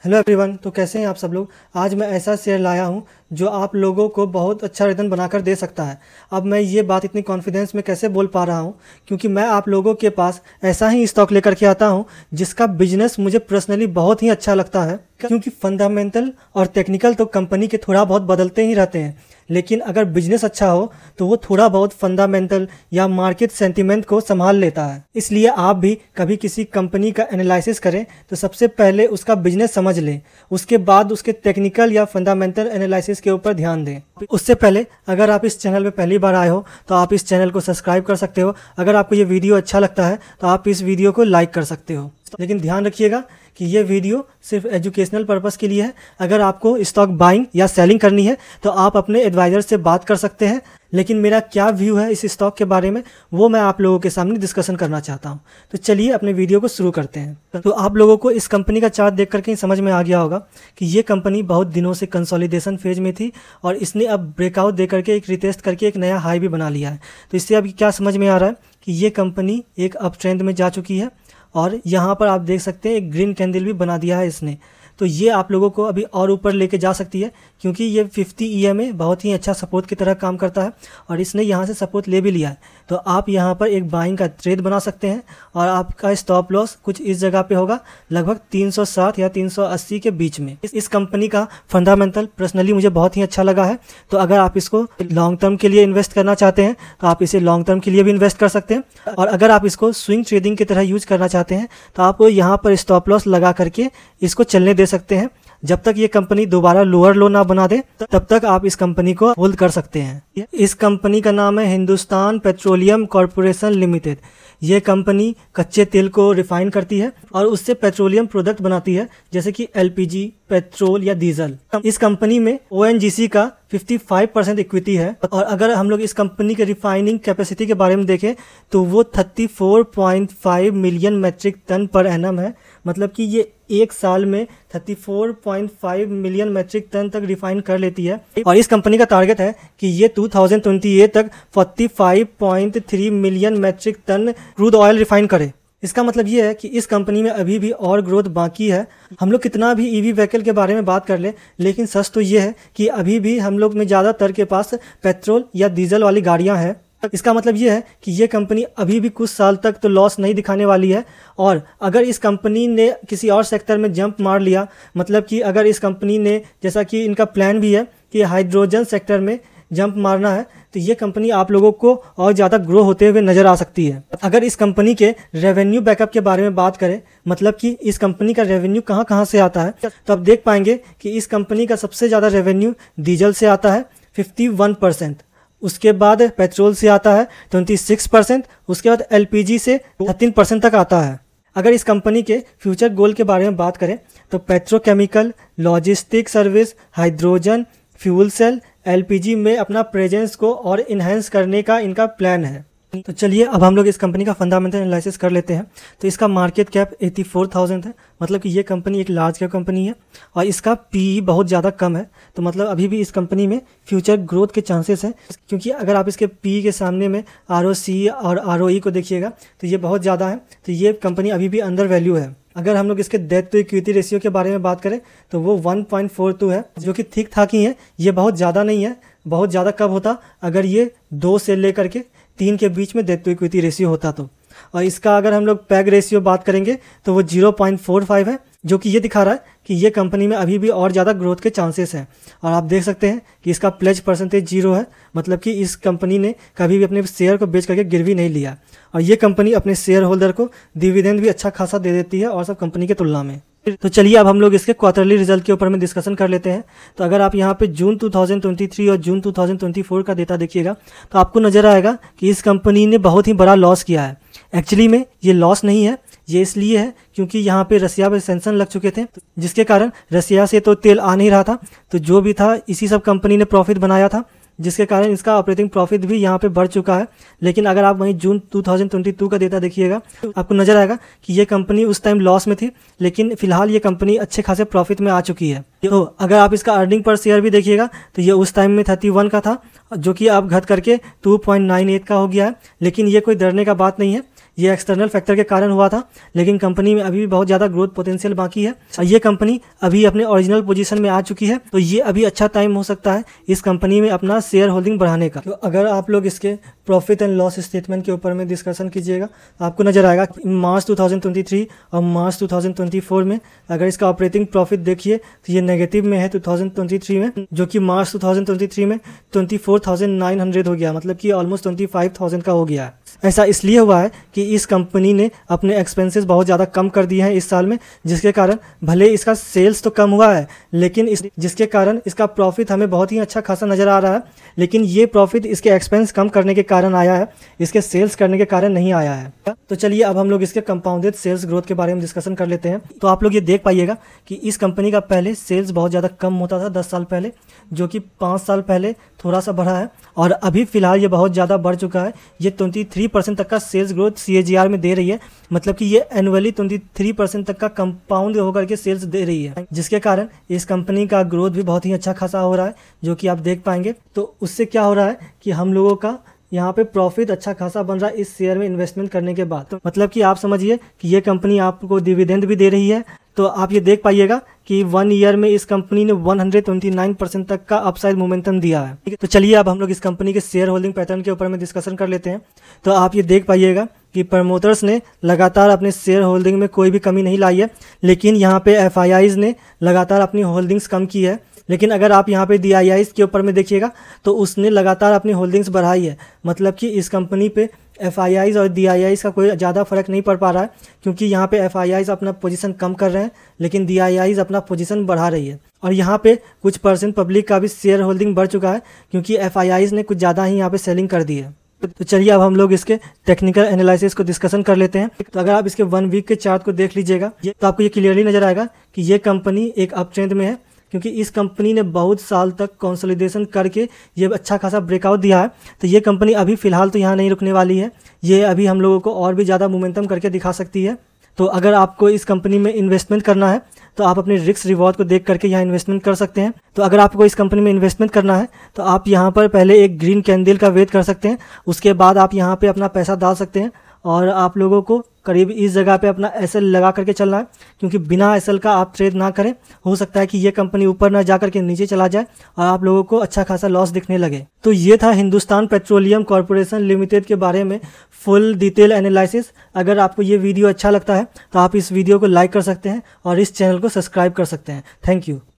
Hello everyone. तो कैसे हैं आप सब लोग। आज मैं ऐसा शेयर लाया हूं जो आप लोगों को बहुत अच्छा रिटर्न बनाकर दे सकता है। अब मैं ये बात इतनी कॉन्फिडेंस में कैसे बोल पा रहा हूं, क्योंकि मैं आप लोगों के पास ऐसा ही स्टॉक लेकर के आता हूं जिसका बिजनेस मुझे पर्सनली बहुत ही अच्छा लगता है। क्योंकि फंडामेंटल और टेक्निकल तो कंपनी के थोड़ा बहुत बदलते ही रहते हैं, लेकिन अगर बिजनेस अच्छा हो तो वो थोड़ा बहुत फंडामेंटल या मार्केट सेंटीमेंट को संभाल लेता है। इसलिए आप भी कभी किसी कंपनी का एनालिसिस करें तो सबसे पहले उसका बिजनेस समझ लें, उसके बाद उसके टेक्निकल या फंडामेंटल एनालिसिस के ऊपर ध्यान दें। उससे पहले अगर आप इस चैनल में पहली बार आए हो तो आप इस चैनल को सब्सक्राइब कर सकते हो। अगर आपको ये वीडियो अच्छा लगता है तो आप इस वीडियो को लाइक कर सकते हो। लेकिन ध्यान रखिएगा कि ये वीडियो सिर्फ एजुकेशनल पर्पस के लिए है। अगर आपको स्टॉक बाइंग या सेलिंग करनी है तो आप अपने एडवाइज़र से बात कर सकते हैं, लेकिन मेरा क्या व्यू है इस स्टॉक के बारे में वो मैं आप लोगों के सामने डिस्कशन करना चाहता हूं। तो चलिए अपने वीडियो को शुरू करते हैं। तो आप लोगों को इस कंपनी का चार्ट देख करके समझ में आ गया होगा कि ये कंपनी बहुत दिनों से कंसोलिडेशन फेज में थी और इसने अब ब्रेकआउट दे करके एक रिटेस्ट करके एक नया हाई भी बना लिया है। तो इससे अभी क्या समझ में आ रहा है कि ये कंपनी एक अप ट्रेंड में जा चुकी है और यहाँ पर आप देख सकते हैं एक ग्रीन कैंडल भी बना दिया है इसने। तो ये आप लोगों को अभी और ऊपर लेके जा सकती है, क्योंकि ये 50 EMA बहुत ही अच्छा सपोर्ट की तरह काम करता है और इसने यहाँ से सपोर्ट ले भी लिया है। तो आप यहाँ पर एक बाइंग का ट्रेड बना सकते हैं और आपका स्टॉप लॉस कुछ इस जगह पे होगा, लगभग 360 या 380 के बीच में। इस कंपनी का फंडामेंटल पर्सनली मुझे बहुत ही अच्छा लगा है। तो अगर आप इसको लॉन्ग टर्म के लिए इन्वेस्ट करना चाहते हैं तो आप इसे लॉन्ग टर्म के लिए भी इन्वेस्ट कर सकते हैं, और अगर आप इसको स्विंग ट्रेडिंग की तरह यूज करना चाहते हैं तो आप यहाँ पर स्टॉप लॉस लगा करके इसको चलने दे सकते हैं। जब तक ये कंपनी दोबारा लोअर लो ना बना दे तब तक आप इस कंपनी को होल्ड कर सकते हैं। इस कंपनी का नाम है हिंदुस्तान पेट्रोलियम कॉर्पोरेशन लिमिटेड। ये कंपनी कच्चे तेल को रिफाइन करती है और उससे पेट्रोलियम प्रोडक्ट बनाती है, जैसे कि LPG, पेट्रोल या डीजल। इस कंपनी में ONGC का 55% इक्विटी है और अगर हम लोग इस कंपनी के रिफाइनिंग कैपेसिटी के बारे में देखें तो वो 34.5 million metric tonne per annum है। मतलब कि ये एक साल में 34.5 मिलियन मेट्रिक टन तक रिफाइन कर लेती है और इस कंपनी का टारगेट है कि ये 2028 तक 45.3 million metric tonne crude oil refine करे। इसका मतलब ये है कि इस कंपनी में अभी भी और ग्रोथ बाकी है। हम लोग कितना भी EV व्हीकल के बारे में बात कर ले, लेकिन सच तो ये है कि अभी भी हम लोग में ज़्यादातर के पास पेट्रोल या डीजल वाली गाड़ियां हैं। इसका मतलब ये है कि ये कंपनी अभी भी कुछ साल तक तो लॉस नहीं दिखाने वाली है। और अगर इस कंपनी ने किसी और सेक्टर में जंप मार लिया, मतलब कि अगर इस कंपनी ने, जैसा कि इनका प्लान भी है कि हाइड्रोजन सेक्टर में जंप मारना है, तो ये कंपनी आप लोगों को और ज़्यादा ग्रो होते हुए नज़र आ सकती है। अगर इस कंपनी के रेवेन्यू बैकअप के बारे में बात करें, मतलब कि इस कंपनी का रेवेन्यू कहाँ कहाँ से आता है, तो आप देख पाएंगे कि इस कंपनी का सबसे ज़्यादा रेवेन्यू डीजल से आता है 51%, उसके बाद पेट्रोल से आता है 26%, उसके बाद LPG से 13% तक आता है। अगर इस कंपनी के फ्यूचर गोल के बारे में बात करें तो petrochemical, logistic service, hydrogen, fuel cell, LPG में अपना प्रेजेंस को और इन्हेंस करने का इनका प्लान है। तो चलिए अब हम लोग इस कंपनी का फंडामेंटल एनालिसिस कर लेते हैं। तो इसका मार्केट कैप 84,000 है, मतलब कि ये कंपनी एक लार्ज कैप कंपनी है और इसका PE बहुत ज़्यादा कम है। तो मतलब अभी भी इस कंपनी में फ्यूचर ग्रोथ के चांसेस हैं, क्योंकि अगर आप इसके PE के सामने में ROC और ROE को देखिएगा तो ये बहुत ज़्यादा है। तो ये कंपनी अभी भी अंडर वैल्यू है। अगर हम लोग इसके डेट टू इक्विटी रेशियो के बारे में बात करें तो वो 1.42 है, जो कि ठीक ठाक ही है। ये बहुत ज़्यादा नहीं है। बहुत ज़्यादा कब होता, अगर ये 2 से लेकर के 3 के बीच में डेट टू इक्विटी रेशियो होता तो। और इसका अगर हम लोग पैग रेशियो बात करेंगे तो वो 0.45 है, जो कि ये दिखा रहा है कि ये कंपनी में अभी भी और ज़्यादा ग्रोथ के चांसेस हैं। और आप देख सकते हैं कि इसका प्लेज परसेंटेज 0 है, मतलब कि इस कंपनी ने कभी भी अपने शेयर को बेच करके गिरवी नहीं लिया। और ये कंपनी अपने शेयर होल्डर को डिविडेंड भी अच्छा खासा दे देती है और सब कंपनी की तुलना में। तो चलिए अब हम लोग इसके क्वार्टरली रिजल्ट के ऊपर में डिस्कशन कर लेते हैं। तो अगर आप यहाँ पे जून 2023 और जून 2024 का डेटा देखिएगा तो आपको नजर आएगा कि इस कंपनी ने बहुत ही बड़ा लॉस किया है। एक्चुअली में ये लॉस नहीं है, ये इसलिए है क्योंकि यहाँ पे रसिया पे सैंक्शन लग चुके थे, जिसके कारण रसिया से तो तेल आ नहीं रहा था। तो जो भी था इसी सब कंपनी ने प्रॉफिट बनाया था, जिसके कारण इसका ऑपरेटिंग प्रॉफिट भी यहाँ पे बढ़ चुका है। लेकिन अगर आप वहीं जून 2022 का डेटा देखिएगा तो आपको नजर आएगा कि ये कंपनी उस टाइम लॉस में थी, लेकिन फिलहाल ये कंपनी अच्छे खासे प्रॉफिट में आ चुकी है। तो अगर आप इसका अर्निंग पर शेयर भी देखिएगा तो ये उस टाइम में 31 का था, जो कि अब घट करके 2.98 का हो गया है। लेकिन ये कोई डरने का बात नहीं है, ये एक्सटर्नल फैक्टर के कारण हुआ था, लेकिन कंपनी में अभी भी बहुत ज़्यादा ग्रोथ पोटेंशियल बाकी है। ये कंपनी अभी अपने ओरिजिनल पोजीशन में आ चुकी है, तो ये अभी अच्छा टाइम हो सकता है इस कंपनी में अपना शेयर होल्डिंग बढ़ाने का। तो अगर आप लोग इसके प्रॉफिट एंड लॉस स्टेटमेंट के ऊपर में डिस्कशन कीजिएगा, आपको नजर आएगा कि मार्च 2023 और मार्च 2024 में अगर इसका ऑपरेटिंग प्रॉफिट देखिए तो ये नेगेटिव में है 2023 में, जो कि मार्च 2023 में 24,900 हो गया, मतलब कि ऑलमोस्ट 25,000 का हो गया है। ऐसा इसलिए हुआ है कि इस कंपनी ने अपने एक्सपेंसेस बहुत ज़्यादा कम कर दिए हैं इस साल में, जिसके कारण भले इसका सेल्स तो कम हुआ है, लेकिन जिसके कारण इसका प्रॉफिट हमें बहुत ही अच्छा खासा नज़र आ रहा है। लेकिन ये प्रॉफिट इसके एक्सपेंस कम करने के कारण आया है, इसके सेल्स करने के कारण नहीं आया है। तो चलिए अब हम लोग इसके कंपाउंडेड सेल्स ग्रोथ के बारे में डिस्कशन कर लेते हैं। तो आप लोग ये देख पाइएगा कि इस कंपनी का पहले सेल्स बहुत ज़्यादा कम होता था 10 साल पहले, जो कि 5 साल पहले थोड़ा सा बढ़ा है, और अभी फिलहाल ये बहुत ज़्यादा बढ़ चुका है। ये 23% तक का सेल्स ग्रोथ CAGR में दे रही है, मतलब कि ये एनुअली 23% तक का कंपाउंड होकर के सेल्स दे रही है, जिसके कारण इस कंपनी का ग्रोथ भी बहुत ही अच्छा खासा हो रहा है, जो कि आप देख पाएंगे। तो उससे क्या हो रहा है कि हम लोगों का यहाँ पे प्रॉफिट अच्छा खासा बन रहा है इस शेयर में इन्वेस्टमेंट करने के बाद। तो मतलब कि आप समझिए कि ये कंपनी आपको डिविडेंड भी दे रही है। तो आप ये देख पाइएगा कि 1 ईयर में इस कंपनी ने 129% तक का अपसाइड मोमेंटम दिया है। तो चलिए अब हम लोग इस कंपनी के शेयर होल्डिंग पैटर्न के ऊपर में डिस्कशन कर लेते हैं। तो आप ये देख पाइएगा कि प्रमोटर्स ने लगातार अपने शेयर होल्डिंग में कोई भी कमी नहीं लाई है, लेकिन यहाँ पे FIIs ने लगातार अपनी होल्डिंग्स कम की है। लेकिन अगर आप यहाँ पे DIIs के ऊपर में देखिएगा तो उसने लगातार अपनी होल्डिंग्स बढ़ाई है, मतलब कि इस कंपनी पे FIIs और DIIs का कोई ज़्यादा फर्क नहीं पड़ पा रहा है, क्योंकि यहाँ पे FIIs अपना पोजीशन कम कर रहे हैं, लेकिन DIIs अपना पोजीशन बढ़ा रही है। और यहाँ पे कुछ % पब्लिक का भी शेयर होल्डिंग बढ़ चुका है, क्योंकि FIIs ने कुछ ज़्यादा ही यहाँ पे सेलिंग कर दी है। तो चलिए अब हम लोग इसके टेक्निकल एनालिसिस को डिस्कशन कर लेते हैं। तो अगर आप इसके 1 वीक के चार्ट को देख लीजिएगा तो आपको ये क्लियरली नजर आएगा कि ये कंपनी एक अप ट्रेंड में है, क्योंकि इस कंपनी ने बहुत साल तक कंसोलिडेशन करके ये अच्छा खासा ब्रेकआउट दिया है। तो ये कंपनी अभी फ़िलहाल तो यहाँ नहीं रुकने वाली है, ये अभी हम लोगों को और भी ज़्यादा मोमेंटम करके दिखा सकती है। तो अगर आपको इस कंपनी में इन्वेस्टमेंट करना है तो आप अपने रिस्क रिवॉर्ड को देख करके यहाँ इन्वेस्टमेंट कर सकते हैं। तो अगर आपको इस कंपनी में इन्वेस्टमेंट करना है तो आप यहाँ पर पहले एक ग्रीन कैंडल का वेट कर सकते हैं, उसके बाद आप यहाँ पे अपना पैसा डाल सकते हैं, और आप लोगों को करीब इस जगह पे अपना SL लगा करके चलना है, क्योंकि बिना SL का आप ट्रेड ना करें। हो सकता है कि ये कंपनी ऊपर ना जा करके नीचे चला जाए और आप लोगों को अच्छा खासा लॉस दिखने लगे। तो ये था हिंदुस्तान पेट्रोलियम कॉर्पोरेशन लिमिटेड के बारे में फुल डिटेल एनालिसिस। अगर आपको ये वीडियो अच्छा लगता है तो आप इस वीडियो को लाइक कर सकते हैं और इस चैनल को सब्सक्राइब कर सकते हैं। Thank you.